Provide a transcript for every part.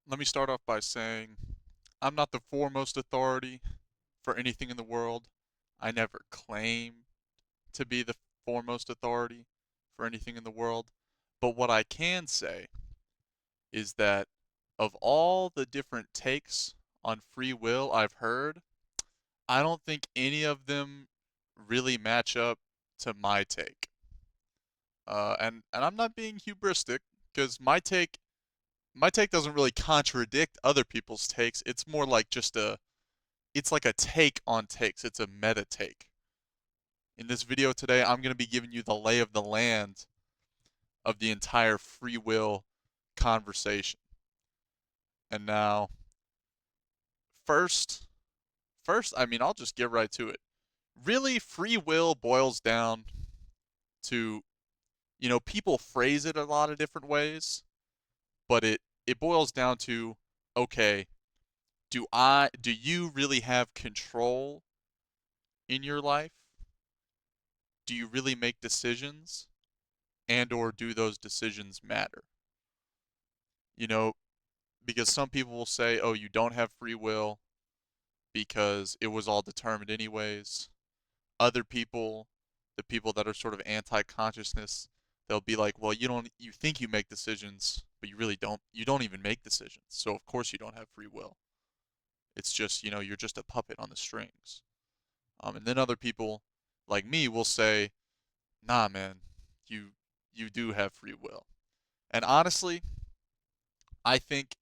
Let me start off by saying I'm not the foremost authority for anything in the world. I never claim to be the foremost authority for anything in the world. But what I can say is that of all the different takes on free will I've heard, I don't think any of them really match up to my take. And I'm not being hubristic because my take doesn't really contradict other people's takes. It's more like it's like a take on takes. It's a meta take. In this video today, I'm going to be giving you the lay of the land of the entire free will conversation. And now, first, I'll just get right to it. Really, free will boils down to, people phrase it a lot of different ways, but it boils down to, okay, do you really have control in your life? Do you really make decisions? And or do those decisions matter? You know, because some people will say, "Oh, you don't have free will because it was all determined anyways." Other people, the people that are sort of anti-consciousness, they'll be like, "Well, you think you make decisions, but you really don't. You don't even make decisions. So of course you don't have free will. It's just, you're just a puppet on the strings." And then other people like me will say, "Nah, man, you you do have free will." And honestly, I think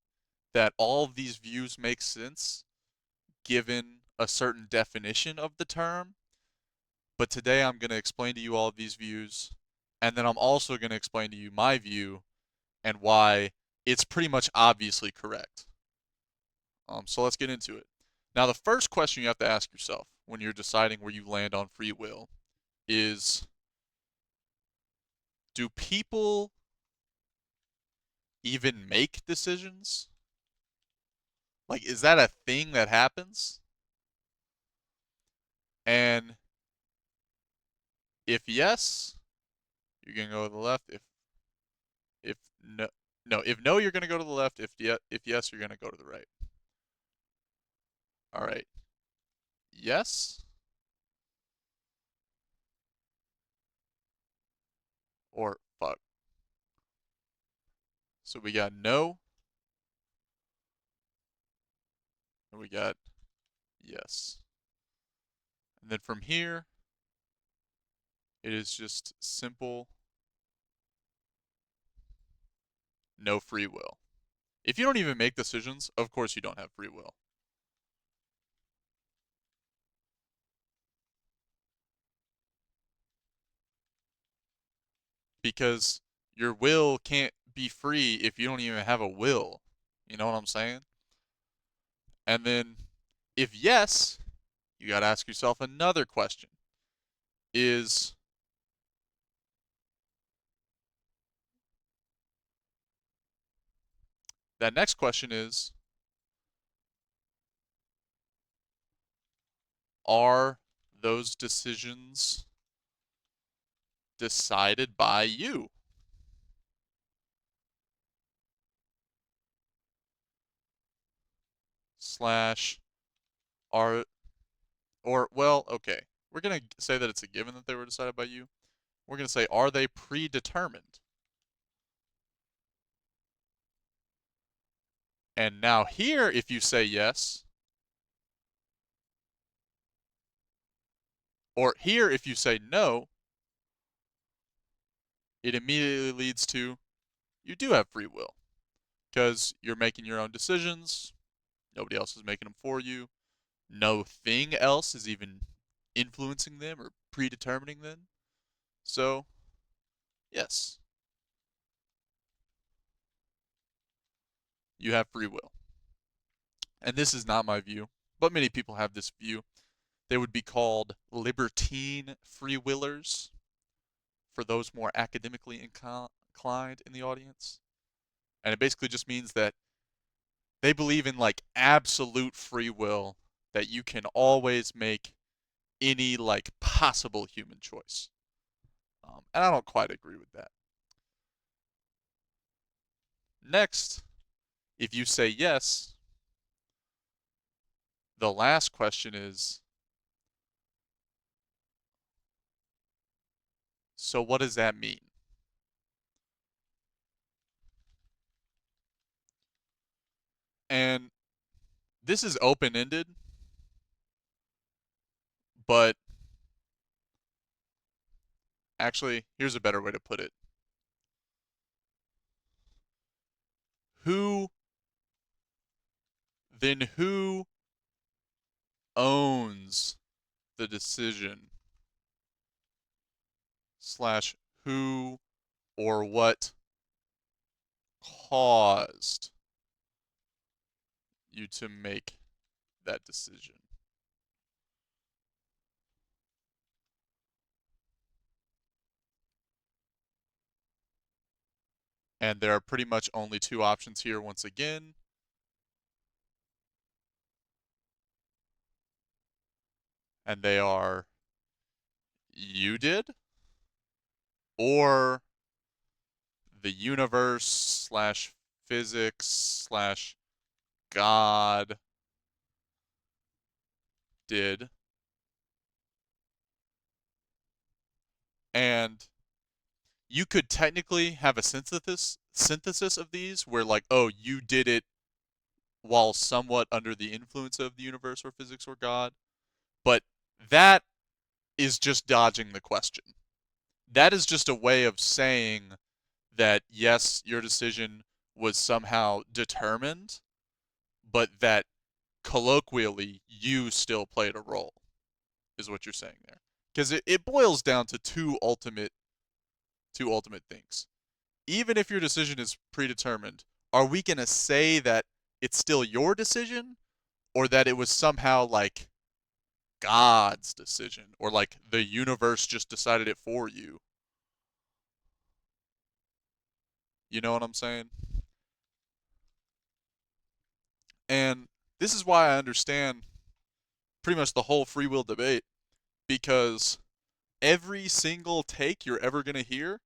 that all of these views make sense given a certain definition of the term. But today I'm going to explain to you all of these views, and then I'm also going to explain to you my view and why it's pretty much obviously correct. So let's get into it. Now, the first question you have to ask yourself when you're deciding where you land on free will is, do people even make decisions? Like, is that a thing that happens? And if yes, you're gonna go to the left. If no, no, if no, you're gonna go to the left. If yes, you're gonna go to the right. All right. Yes or fuck. So we got no and we got yes. And then from here, it is just simple no free will. If you don't even make decisions, of course you don't have free will. Because your will can't be free if you don't even have a will. You know what I'm saying? And then if yes, you got to ask yourself another question. Is that next question is, are those decisions decided by you? Slash are or well, okay. We're going to say that it's a given that they were decided by you. We're going to say, are they predetermined? And now here, if you say yes, or here, if you say no, it immediately leads to you do have free will because you're making your own decisions. Nobody else is making them for you. No thing else is even influencing them or predetermining them. So, yes, you have free will. And this is not my view, but many people have this view. They would be called libertine free willers for those more academically inclined in the audience. And it basically just means that they believe in like absolute free will, that you can always make any like possible human choice. And I don't quite agree with that. Next, If you say yes, the last question is, so what does that mean? And this is open-ended, but actually, here's a better way to put it. Who, who owns the decision slash who or what caused you to make that decision? And there are pretty much only two options here once again, and they are you did or the universe slash physics slash God did. And you could technically have a synthesis of these where like, oh, you did it while somewhat under the influence of the universe or physics or God, but that is just dodging the question. That is just a way of saying that yes, your decision was somehow determined, but that colloquially you still played a role, is what you're saying there. Because it boils down to two ultimate things. Even if your decision is predetermined, are we going to say that it's still your decision or that it was somehow like God's decision or like the universe just decided it for you? You know what I'm saying? And this is why I understand pretty much the whole free will debate because every single take you're ever going to hear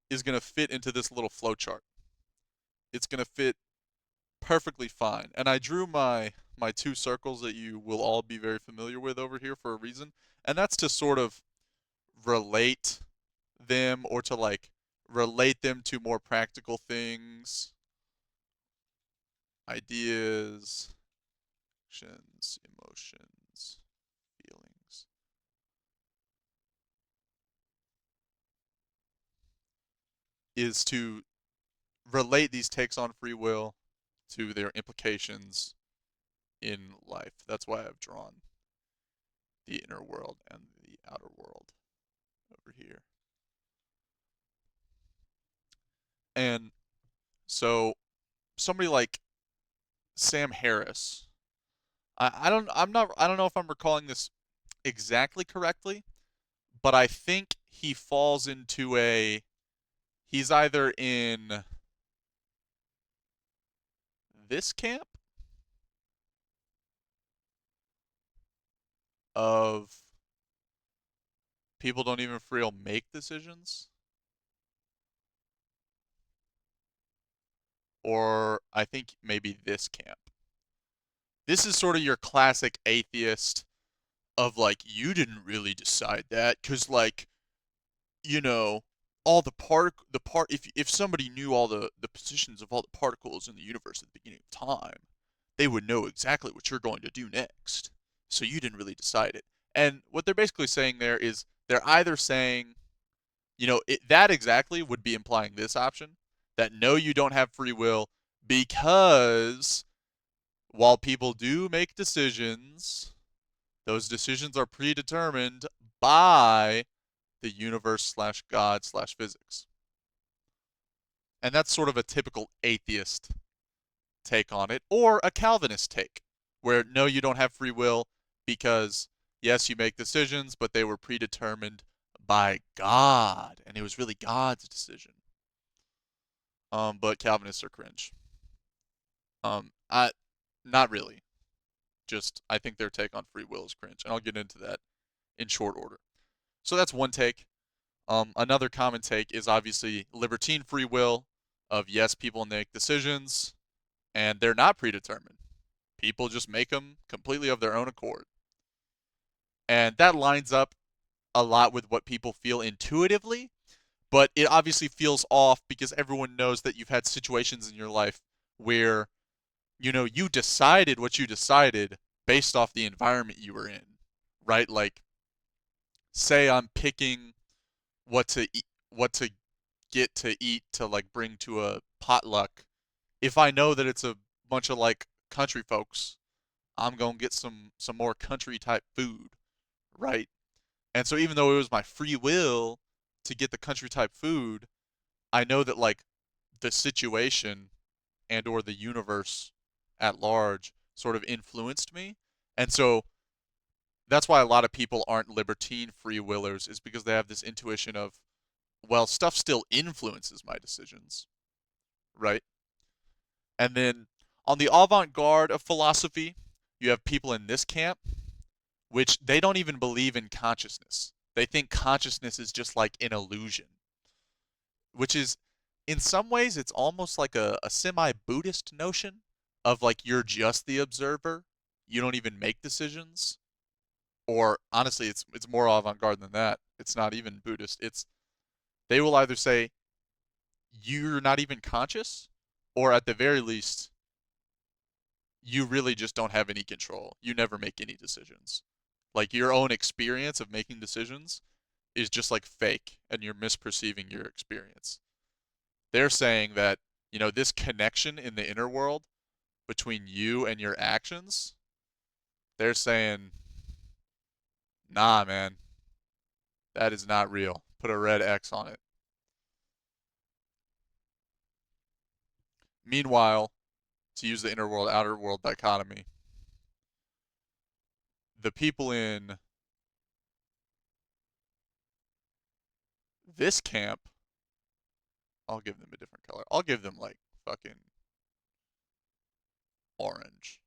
is going to fit into this little flowchart. It's going to fit perfectly fine. And I drew my two circles that you will all be very familiar with over here for a reason, and that's to sort of relate them or to like relate them to more practical things, ideas, actions, emotions, feelings, is to relate these takes on free will to their implications in life. That's why I've drawn the inner world and the outer world over here. And so somebody like Sam Harris, I don't know if I'm recalling this exactly correctly, but I think he falls into he's either in this camp of people don't even for real make decisions, or I think maybe this camp. This is sort of your classic atheist of like you didn't really decide that because like you know all the part if somebody knew all the positions of all the particles in the universe at the beginning of time, they would know exactly what you're going to do next. So you didn't really decide it. And what they're basically saying there is they're either saying, that exactly would be implying this option that no, you don't have free will because while people do make decisions, those decisions are predetermined by the universe slash God slash physics. And that's sort of a typical atheist take on it, or a Calvinist take, where no, you don't have free will because, yes, you make decisions, but they were predetermined by God, and it was really God's decision. But Calvinists are cringe. I not really. Just I think their take on free will is cringe, and I'll get into that in short order. So that's one take. Another common take is obviously libertine free will of yes, people make decisions, and they're not predetermined. People just make them completely of their own accord. And that lines up a lot with what people feel intuitively, but it obviously feels off because everyone knows that you've had situations in your life where, you decided what you decided based off the environment you were in, right? Like, say I'm picking what to get to eat to like bring to a potluck. If I know that it's a bunch of like country folks, I'm gonna get some more country type food, right? And so even though it was my free will to get the country type food, I know that like the situation and or the universe at large sort of influenced me. And so that's why a lot of people aren't libertine free willers, is because they have this intuition of, well, stuff still influences my decisions, right? And then on the avant-garde of philosophy, you have people in this camp which they don't even believe in consciousness. They think consciousness is just like an illusion, which is, in some ways, it's almost like a semi Buddhist notion of like you're just the observer, you don't even make decisions. Or honestly, it's more avant garde than that. It's not even Buddhist. They will either say you're not even conscious, or at the very least, you really just don't have any control. You never make any decisions. Like your own experience of making decisions is just like fake and you're misperceiving your experience. They're saying that, this connection in the inner world between you and your actions, they're saying, nah, man, that is not real. Put a red X on it. Meanwhile, to use the inner world outer world dichotomy, the people in this camp, I'll give them a different color. I'll give them like fucking orange.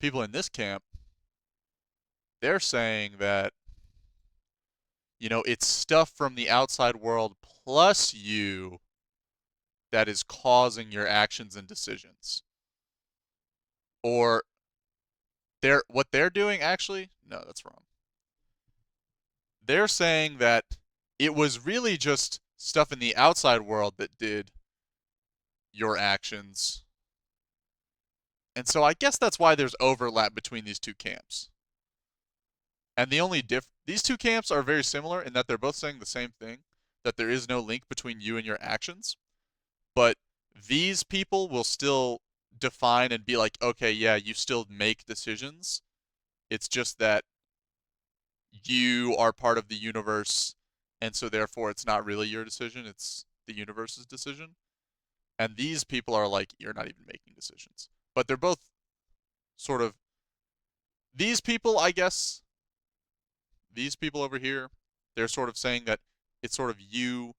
People in this camp, they're saying that, it's stuff from the outside world plus you that is causing your actions and decisions. Or what they're doing actually, no, that's wrong. They're saying that it was really just stuff in the outside world that did your actions. And so I guess that's why there's overlap between these two camps. And these two camps are very similar in that they're both saying the same thing, that there is no link between you and your actions. But these people will still define and be like, okay, yeah, you still make decisions. It's just that you are part of the universe, and so therefore it's not really your decision, it's the universe's decision. And these people are like, you're not even making decisions. But they're both sort of, these people, I guess, these people over here, they're sort of saying that it's sort of you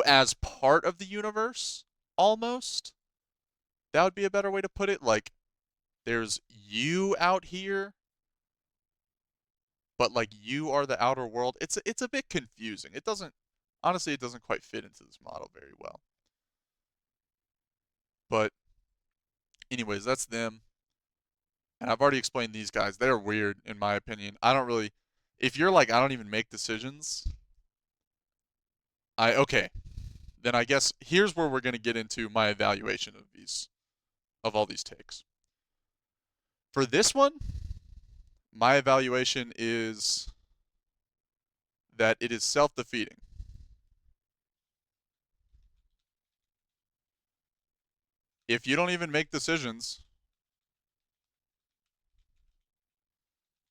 as part of the universe, almost. That would be a better way to put it. Like, there's you out here, but like you are the outer world. It's a bit confusing. It doesn't honestly it doesn't quite fit into this model very well. But anyways, that's them. And I've already explained these guys. They're weird in my opinion. I don't really, if you're like I don't even make decisions, okay, then I guess here's where we're going to get into my evaluation of all these takes. For this one, my evaluation is that it is self-defeating. If you don't even make decisions,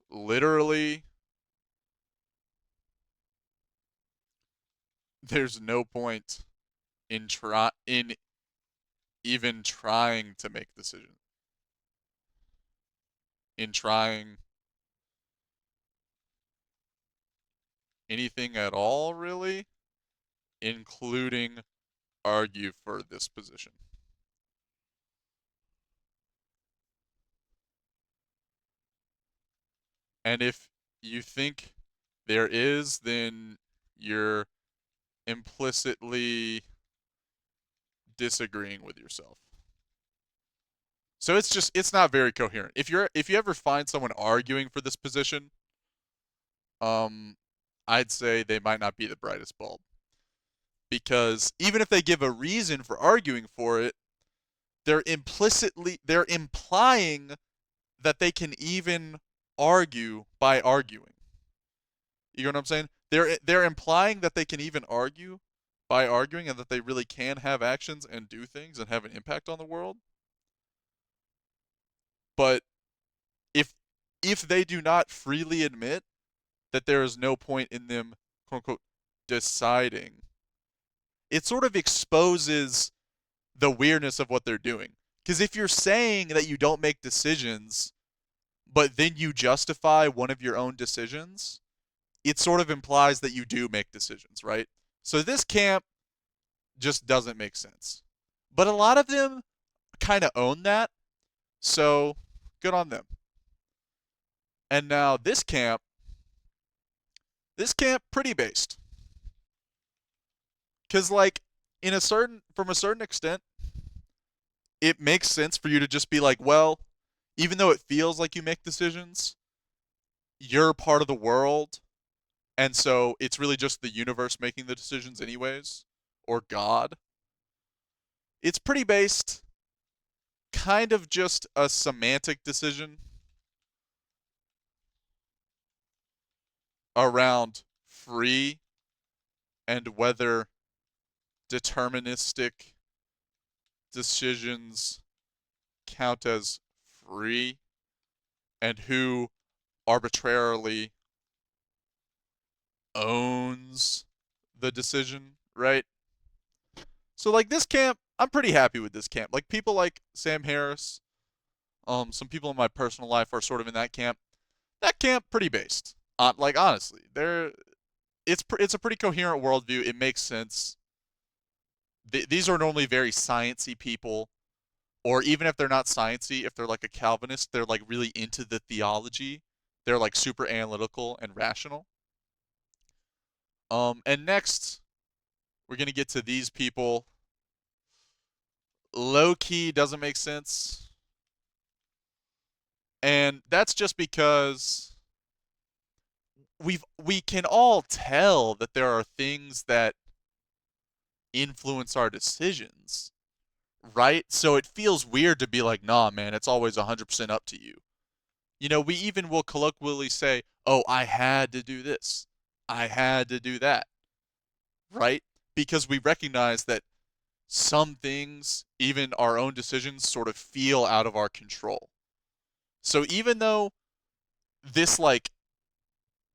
literally there's no point in even trying to make decisions. In trying anything at all, really, including argue for this position. And if you think there is, then you're implicitly disagreeing with yourself. So it's not very coherent. If you ever find someone arguing for this position, um, I'd say they might not be the brightest bulb because even if they give a reason for arguing for it, they're implying that they can even argue by arguing. You know what I'm saying? They're implying that they can even argue by arguing and that they really can have actions and do things and have an impact on the world. But if if they do not freely admit that there is no point in them quote unquote deciding, it sort of exposes the weirdness of what they're doing. Because if you're saying that you don't make decisions, but then you justify one of your own decisions, it sort of implies that you do make decisions, right? So this camp just doesn't make sense. But a lot of them kind of own that, so good on them. And now this camp pretty based. Cuz like in a certain from a certain extent, it makes sense for you to just be like, well, even though it feels like you make decisions, you're part of the world, and so it's really just the universe making the decisions anyways, or God. It's pretty based, kind of just a semantic decision around free and whether deterministic decisions count as free and who arbitrarily owns the decision, right? So like this camp, I'm pretty happy with this camp. Like people like Sam Harris, some people in my personal life are sort of in that camp. That camp pretty based. Like honestly, it's a pretty coherent worldview. It makes sense. These are normally very sciencey people, or even if they're not sciencey, if they're like a Calvinist, they're like really into the theology. They're like super analytical and rational. And next we're gonna get to these people. Low key doesn't make sense, and that's just because we can all tell that there are things that influence our decisions, right? So it feels weird to be like, nah, man, it's always 100% up to you. You know, we even will colloquially say, oh, I had to do this, I had to do that, right? Because we recognize that some things, even our own decisions, sort of feel out of our control. So even though this, like,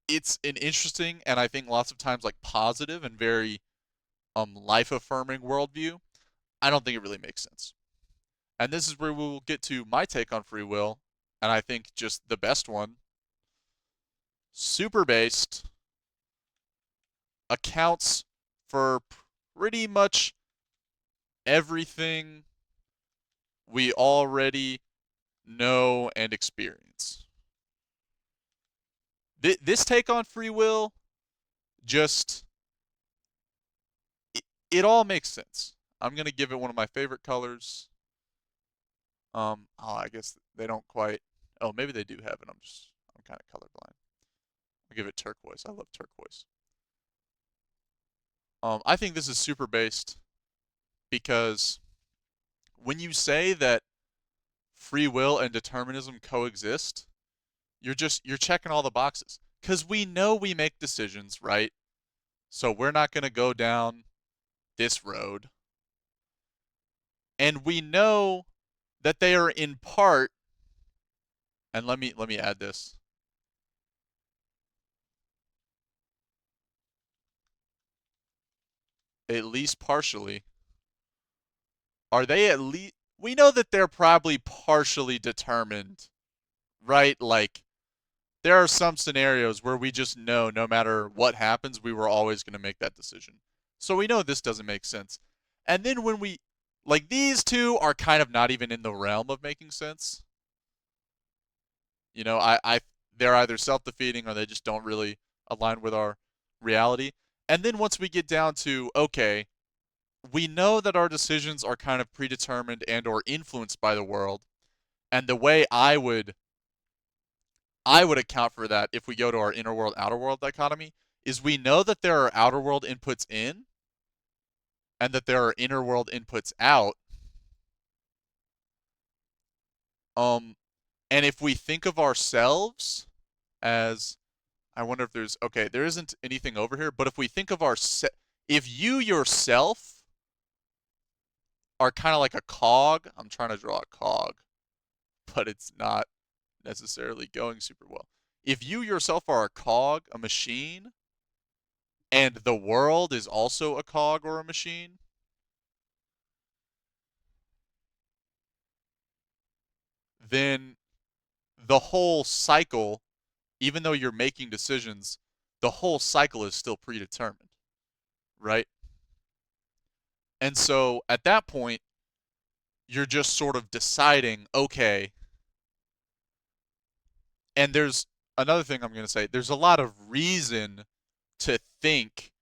it's an interesting and I think lots of times like positive and very life affirming worldview, I don't think it really makes sense. And this is where we will get to my take on free will, and I think just the best one. Super based accounts for pretty much everything we already know and experience. This take on free will just it all makes sense. I'm gonna give it one of my favorite colors. Oh, I guess they don't quite. Oh, maybe they do have it. I'm kind of colorblind. I'll give it turquoise. I love turquoise. I think this is super based because when you say that free will and determinism coexist, you're checking all the boxes because we know we make decisions, right? So we're not going to go down this road, and we know that they are in part. And let me add this. At least partially. Are they at least? We know that they're probably partially determined, right? Like there are some scenarios where we just know no matter what happens, we were always going to make that decision. So we know this doesn't make sense. And then when we, like, these two are kind of not even in the realm of making sense. You know, they're either self-defeating or they just don't really align with our reality. And then once we get down to, okay, we know that our decisions are kind of predetermined and or influenced by the world. And the way I would account for that if we go to our inner world outer world dichotomy is we know that there are outer world inputs in and that there are inner world inputs out. Um and if we think of ourselves as, I wonder if there's, okay, there isn't anything over here, but if we think of if you yourself are kind of like a cog, I'm trying to draw a cog, but it's not necessarily going super well. If you yourself are a cog, a machine, and the world is also a cog or a machine, then the whole cycle, even though you're making decisions, the whole cycle is still predetermined, right? And so at that point, you're just sort of deciding, okay, and there's another thing I'm going to say, there's a lot of reason to think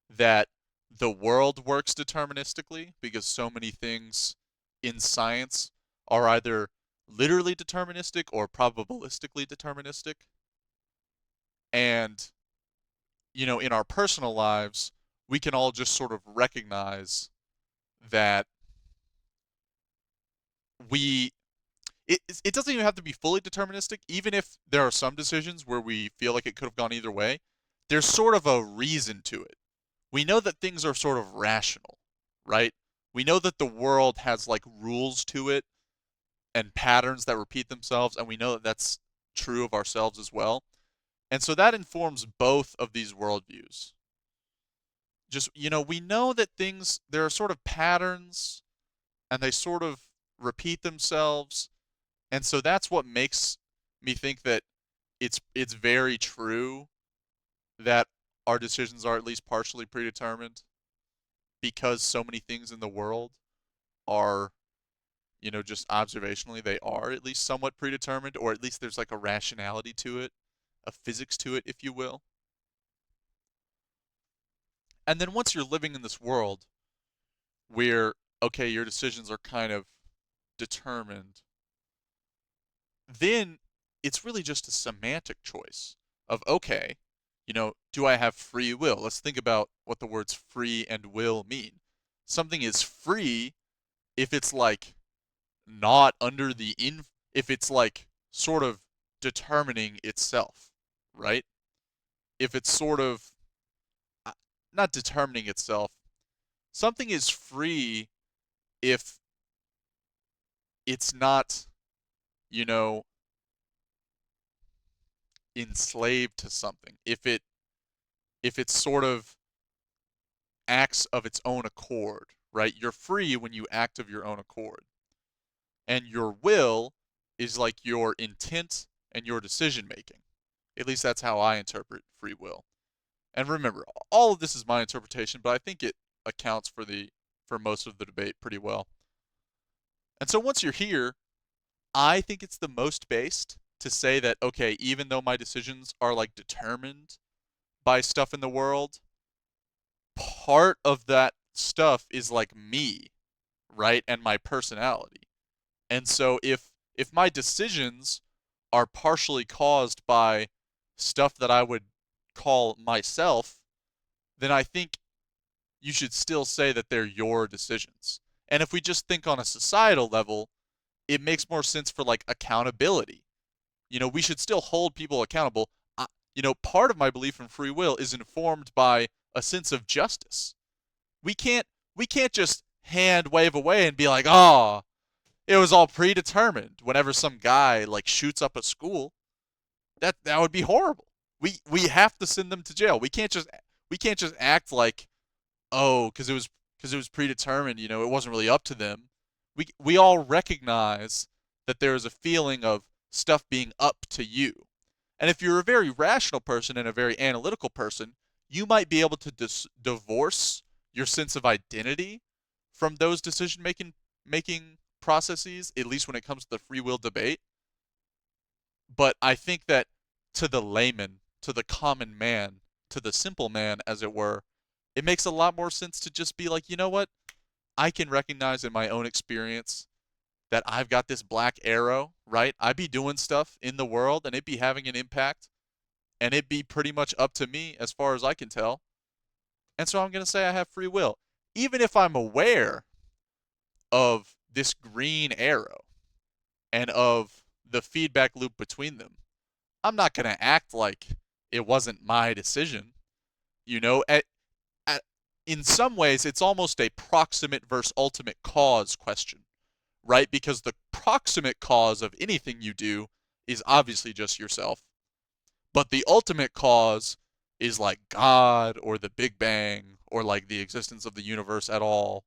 that the world works deterministically because so many things in science are either literally deterministic or probabilistically deterministic. And, in our personal lives, we can all just sort of recognize that we it doesn't even have to be fully deterministic. Even if there are some decisions where we feel like it could have gone either way, there's sort of a reason to it. We know that things are sort of rational, right? We know that the world has like rules to it and patterns that repeat themselves, and we know that that's true of ourselves as well. And so that informs both of these worldviews. Just, we know that there are sort of patterns and they sort of repeat themselves. And so that's what makes me think that it's very true that our decisions are at least partially predetermined because so many things in the world are, just observationally they are at least somewhat predetermined, or at least there's like a rationality to it, a physics to it, if you will. And then once you're living in this world where, okay, your decisions are kind of determined, then it's really just a semantic choice of, okay, do I have free will? Let's think about what the words free and will mean. Something is free if it's like not under if it's like sort of determining itself, right? If it's sort of uh, not determining itself, something is free if it's not, you know, enslaved to something. If it sort of acts of its own accord, right? You're free when you act of your own accord. And your will is like your intent and your decision making. At least that's how I interpret free will. And remember, all of this is my interpretation, but I think it accounts for most of the debate pretty well. And so once you're here, I think it's the most based to say that, okay, even though my decisions are like determined by stuff in the world, part of that stuff is like me, right? And my personality. And so if my decisions are partially caused by stuff that I would call myself, then I think you should still say that they're your decisions. And if we just think on a societal level, it makes more sense for like accountability. We should still hold people accountable. Part of my belief in free will is informed by a sense of justice. We can't we can't just hand wave away and be like, "Oh, it was all predetermined." Whenever some guy like shoots up a school, that would be horrible. We have to send them to jail. We can't just act like, oh, because it was predetermined. It wasn't really up to them. We all recognize that there is a feeling of stuff being up to you. And if you're a very rational person and a very analytical person, you might be able to divorce your sense of identity from those decision making processes, at least when it comes to the free will debate. But I think that to the layman, to the common man, to the simple man, as it were, it makes a lot more sense to just be like, you know what? I can recognize in my own experience that I've got this black arrow, right? I'd be doing stuff in the world and it'd be having an impact and it'd be pretty much up to me as far as I can tell. And so I'm going to say I have free will. Even if I'm aware of this green arrow and of the feedback loop between them, I'm not going to act like it wasn't my decision. You know, at, in some ways, it's almost a proximate versus ultimate cause question, right? Because the proximate cause of anything you do is obviously just yourself. But the ultimate cause is like God or the Big Bang or like the existence of the universe at all,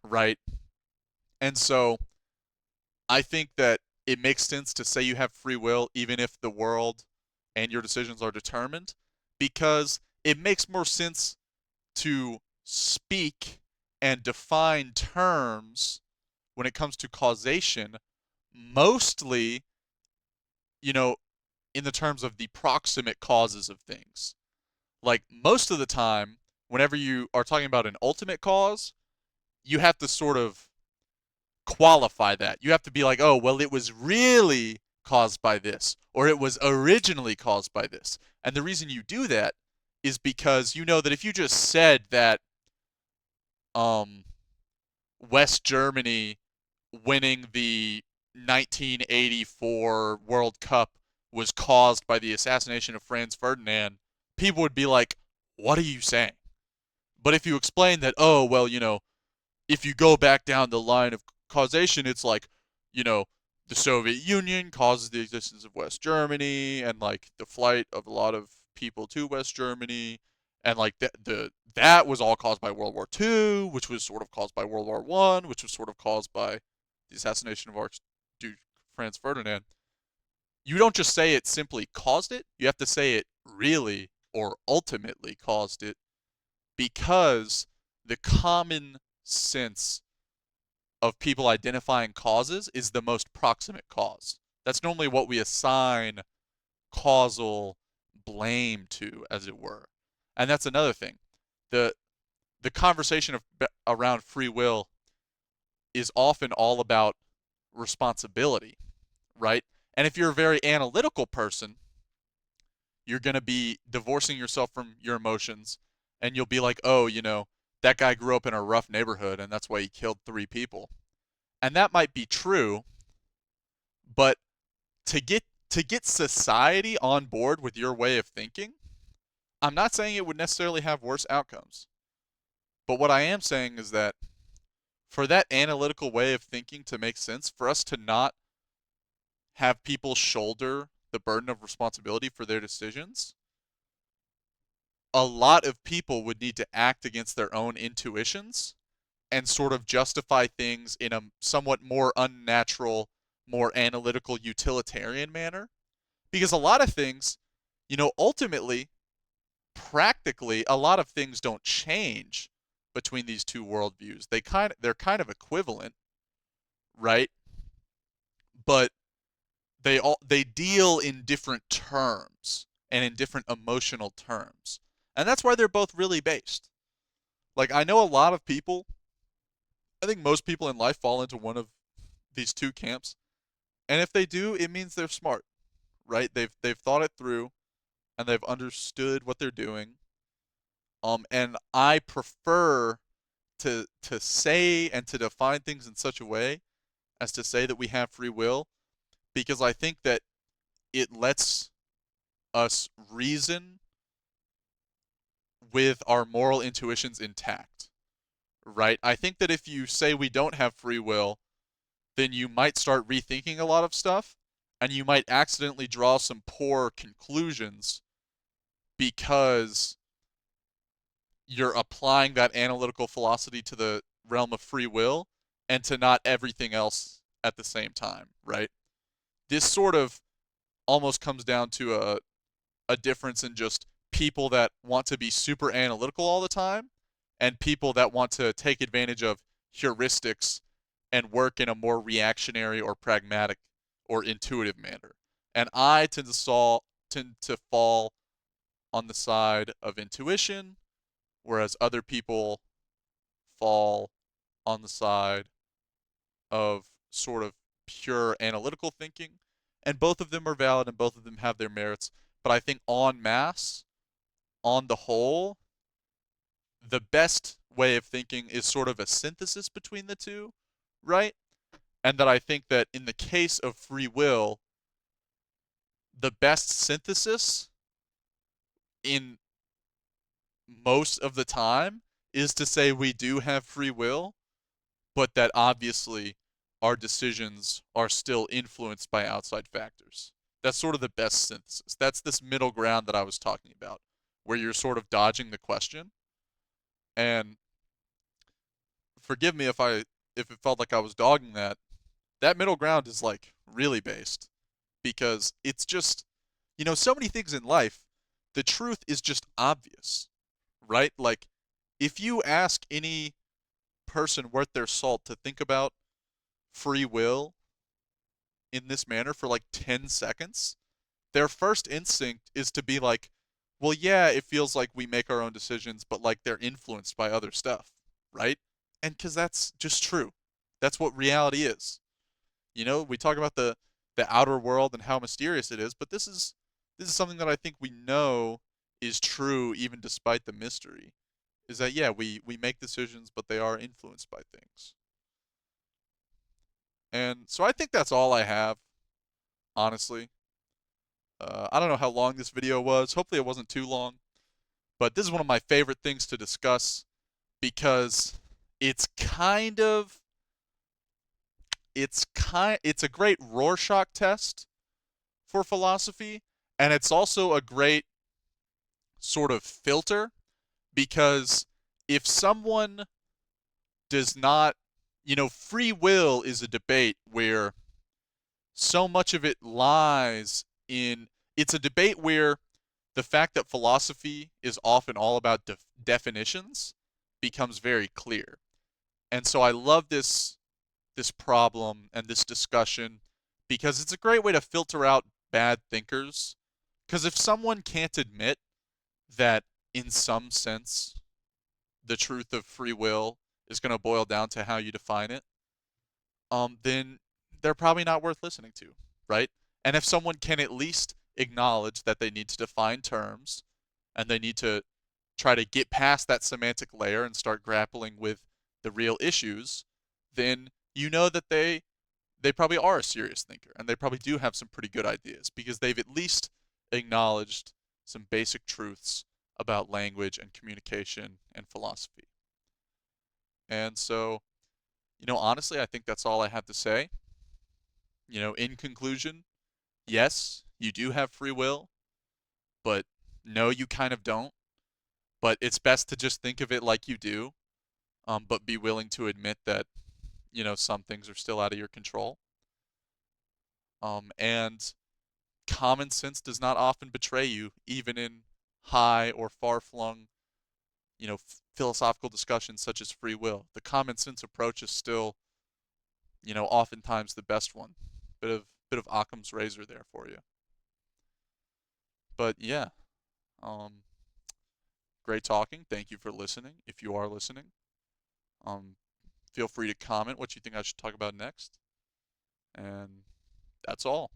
right? And so I think that it makes sense to say you have free will even if the world and your decisions are determined, because it makes more sense to speak and define terms when it comes to causation, mostly, you know, in the terms of the proximate causes of things. Like most of the time, whenever you are talking about an ultimate cause, you have to sort of qualify that. You have to be like, oh, well, it was really caused by this, or it was originally caused by this. And the reason you do that is because you know that if you just said that um, West Germany winning the 1984 World Cup was caused by the assassination of Franz Ferdinand, people would be like, what are you saying? But if you explain that, oh, well, if you go back down the line of causation, it's like, you know, the Soviet Union causes the existence of West Germany and like the flight of a lot of people to West Germany, and like that was all caused by World War II, which was sort of caused by World War One, which was sort of caused by the assassination of Archduke Franz Ferdinand. You don't just say it simply caused it; you have to say it really or ultimately caused it, because the common sense of people identifying causes is the most proximate cause. That's normally what we assign causal blame to, as it were. And that's another thing. The the conversation around free will is often all about responsibility, right? And if you're a very analytical person, you're going to be divorcing yourself from your emotions, and you'll be like, "Oh, that guy grew up in a rough neighborhood and that's why he killed 3 people." And that might be true, but to get society on board with your way of thinking, I'm not saying it would necessarily have worse outcomes. But what I am saying is that for that analytical way of thinking to make sense, for us to not have people shoulder the burden of responsibility for their decisions, a lot of people would need to act against their own intuitions and sort of justify things in a somewhat more unnatural, more analytical, utilitarian manner. Because a lot of things, ultimately, practically, a lot of things don't change between these two worldviews. They're kind of equivalent, right? But they deal in different terms and in different emotional terms. And that's why they're both really based. Like I know a lot of people, I think most people in life fall into one of these two camps. And if they do, it means they're smart, right? They've thought it through and they've understood what they're doing. And I prefer to say and to define things in such a way as to say that we have free will, because I think that it lets us reason with our moral intuitions intact, right? I think that if you say we don't have free will, then you might start rethinking a lot of stuff and you might accidentally draw some poor conclusions because you're applying that analytical philosophy to the realm of free will and to not everything else at the same time, right? This sort of almost comes down to a difference in just people that want to be super analytical all the time and people that want to take advantage of heuristics and work in a more reactionary or pragmatic or intuitive manner. And I tend to fall on the side of intuition, whereas other people fall on the side of sort of pure analytical thinking, and both of them are valid and both of them have their merits. But I think en masse, on the whole, the best way of thinking is sort of a synthesis between the two, right? And that I think that in the case of free will, the best synthesis in most of the time is to say we do have free will, but that obviously our decisions are still influenced by outside factors. That's sort of the best synthesis. That's this middle ground that I was talking about, where you're sort of dodging the question. And forgive me if it felt like I was dogging that. That middle ground is like really based because it's just, so many things in life, the truth is just obvious, right? Like if you ask any person worth their salt to think about free will in this manner for like 10 seconds, their first instinct is to be like, well, yeah, it feels like we make our own decisions, but like they're influenced by other stuff, right? And because that's just true. That's what reality is. We talk about the outer world and how mysterious it is, but this is something that I think we know is true even despite the mystery. Is that yeah, we make decisions, but they are influenced by things. And so I think that's all I have, honestly. I don't know how long this video was. Hopefully it wasn't too long. But this is one of my favorite things to discuss because it's kind of it's a great Rorschach test for philosophy, and it's also a great sort of filter because if someone does not, free will is a debate where so much of it lies in it's a debate where the fact that philosophy is often all about definitions becomes very clear. And so I love this problem and this discussion because it's a great way to filter out bad thinkers. Because if someone can't admit that in some sense the truth of free will is going to boil down to how you define it, then they're probably not worth listening to, right? And if someone can at least acknowledge that they need to define terms and they need to try to get past that semantic layer and start grappling with the real issues, then you know that they probably are a serious thinker and they probably do have some pretty good ideas because they've at least acknowledged some basic truths about language and communication and philosophy. And so, honestly, I think that's all I have to say. In conclusion, yes, you do have free will, but no, you kind of don't. But it's best to just think of it like you do, but be willing to admit that, some things are still out of your control. And common sense does not often betray you, even in high or far-flung, philosophical discussions such as free will. The common sense approach is still, oftentimes the best one. Bit of Occam's razor there for you. But yeah, um, great talking. Thank you for listening. If you are listening, um, feel free to comment what you think I should talk about next. And that's all.